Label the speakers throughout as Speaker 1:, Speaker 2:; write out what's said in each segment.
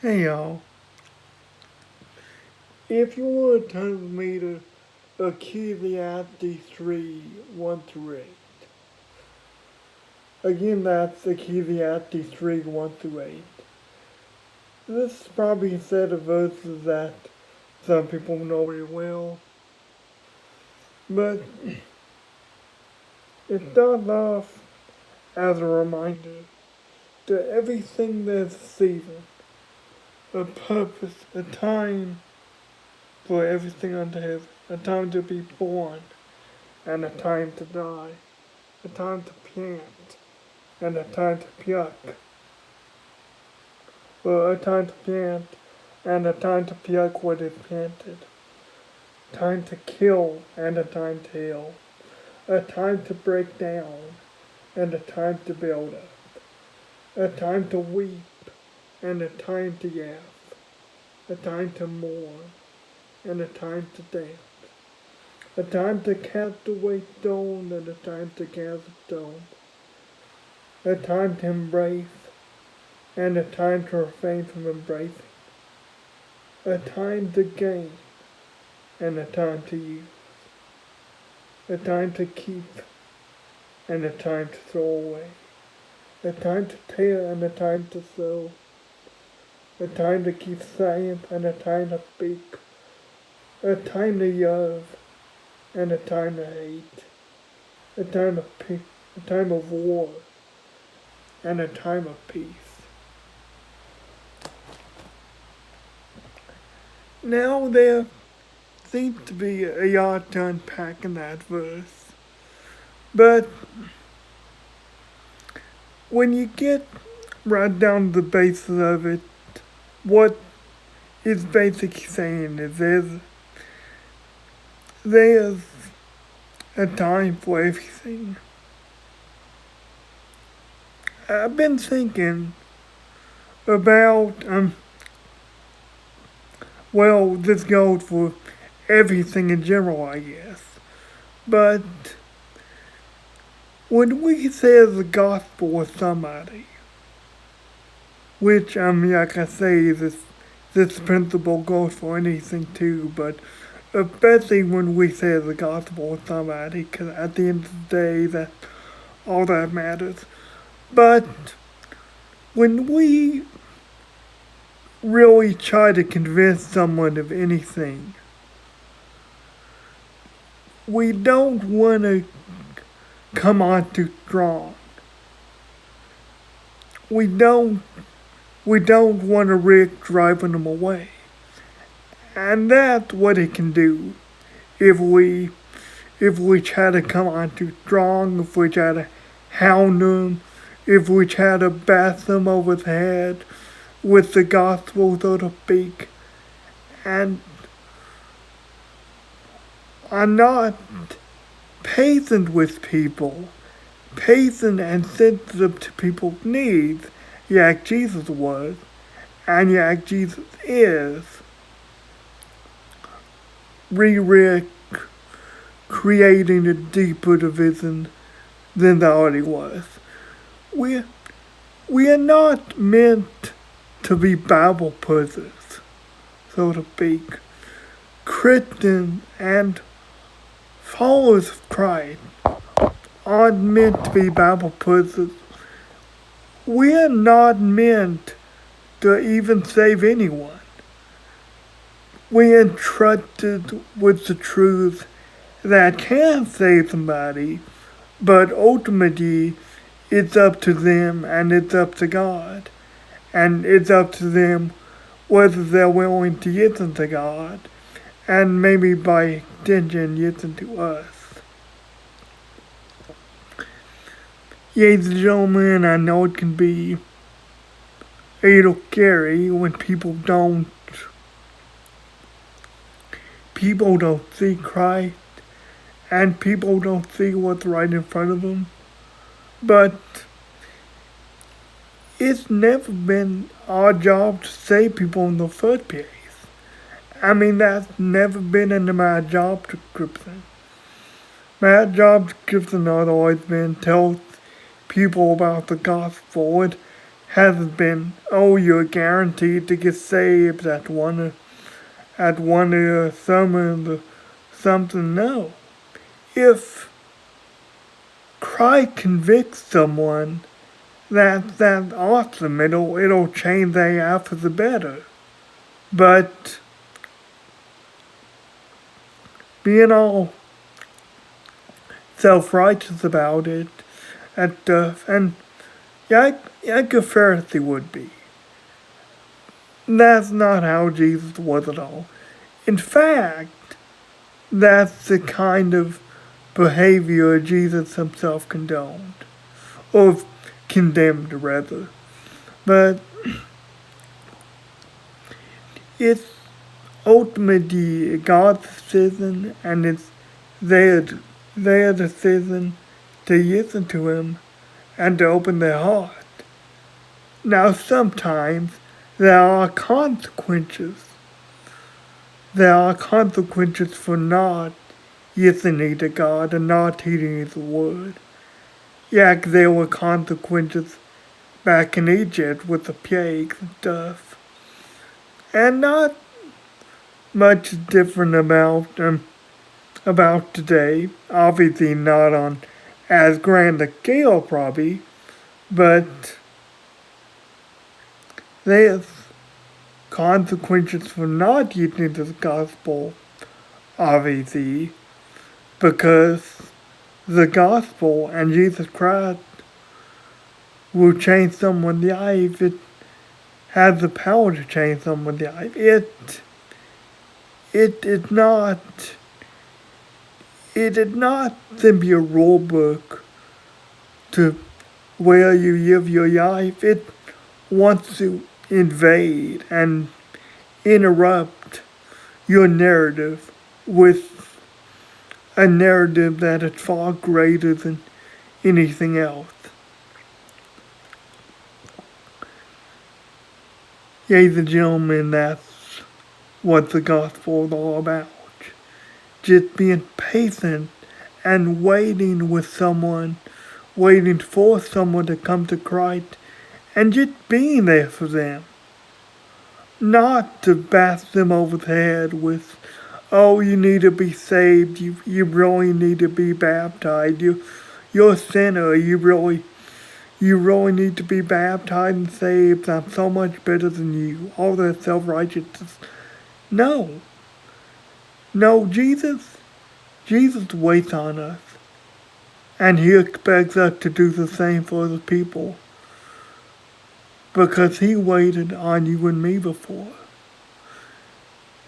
Speaker 1: Hey y'all, if you want to turn me to Ecclesiastes 3, 1 through 8. Again, that's Ecclesiastes 3, 1 through 8. This is probably a set of verses that some people know very well, but it starts off as a reminder that everything there's a season, a purpose, a time for everything under heaven, a time to be born and a time to die, a time to plant and a time to pluck, or a time to plant and a time to pluck what is planted, time to kill and a time to heal, a time to break down and a time to build up, a time to weep and a time to laugh, a time to mourn and a time to dance, a time to cast away stone and a time to cast stone, a time to embrace and a time to refrain from embracing, a time to gain and a time to use, a time to keep and a time to throw away, a time to tear and a time to sow, a time to keep silent and a time to speak, a time to love and a time to hate, a time of peace, a time of war and a time of peace. Now there seems to be a lot to unpack in that verse, but when you get right down to the basis of it, what it's basically saying is there's a time for everything. I've been thinking about well, this goes for everything in general, I guess. But when we say the gospel with somebody, which like I say, this principle goes for anything too, but especially when we say the gospel with somebody, because at the end of the day, that's all that matters. But when we really try to convince someone of anything, we don't want to come on too strong. We don't want to risk driving them away. And that's what it can do if we try to come on too strong, if we try to hound them, if we try to bash them over the head with the gospel, so to speak. And I'm not patient with people, patient and sensitive to people's needs, like Jesus was, and like Jesus is. We creating a deeper division than there already was. We are not meant to be Bible pushers, so to speak. Christians and followers of Christ aren't meant to be Bible pushers. We're not meant to even save anyone. We're entrusted with the truth that can save somebody, but ultimately it's up to them and it's up to God. And it's up to them whether they're willing to listen to God and maybe by extension listen to us. Ladies and gentlemen, I know it can be a little scary when people don't see Christ and people don't see what's right in front of them. But it's never been our job to save people in the first place. I mean, that's never been in my job description. My job description has always been tell people about the gospel and hasn't been, oh, you're guaranteed to get saved at one of your sermons or something. No. If Christ convicts someone, that's awesome. It'll change their life for the better. But being all self-righteous about it and stuff, and like a Pharisee would be. That's not how Jesus was at all. In fact, that's the kind of behavior Jesus himself condoned, or condemned rather. But it's ultimately God's decision, and it's their decision to listen to him and to open their heart. Now sometimes there are consequences. There are consequences for not listening to God and not heeding his word. Yeah, there were consequences back in Egypt with the plagues and stuff. And not much different about today. Obviously not on as grand a scale probably, but there's consequences for not listening to the gospel, obviously, because the gospel and Jesus Christ will change someone's life. It has the power to change someone's life. It is not simply a rule book to where you live your life. It wants to invade and interrupt your narrative with a narrative that is far greater than anything else. Ladies and gentlemen, that's what the gospel is all about. Just being patient and waiting for someone to come to Christ, and just being there for them. Not to bash them over the head with, oh, you need to be saved, you really need to be baptized, you're a sinner, you really need to be baptized and saved, I'm so much better than you, all that self-righteousness. No, Jesus waits on us, and he expects us to do the same for other people, because he waited on you and me before.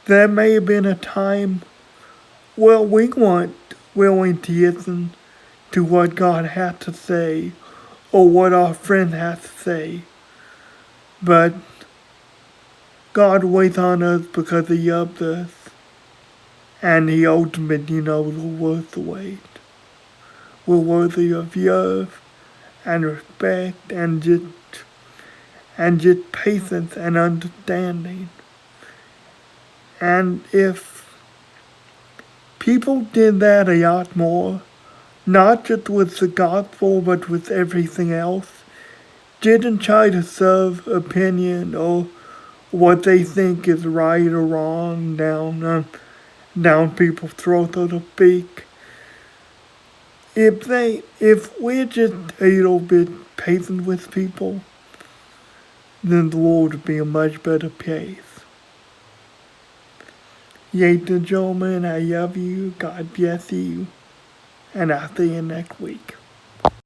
Speaker 1: There may have been a time where we weren't willing to listen to what God had to say or what our friend has to say, but God waits on us because he loves us, and he ultimately knows we're worth the wait. We're worthy of love and respect and just patience and understanding. And if people did that a lot more, not just with the gospel but with everything else, didn't try to serve opinion or what they think is right or wrong down people's throats, so to speak. If we're just a little bit patient with people, then the world would be a much better place. Ladies and gentlemen, I love you, God bless you, and I'll see you next week.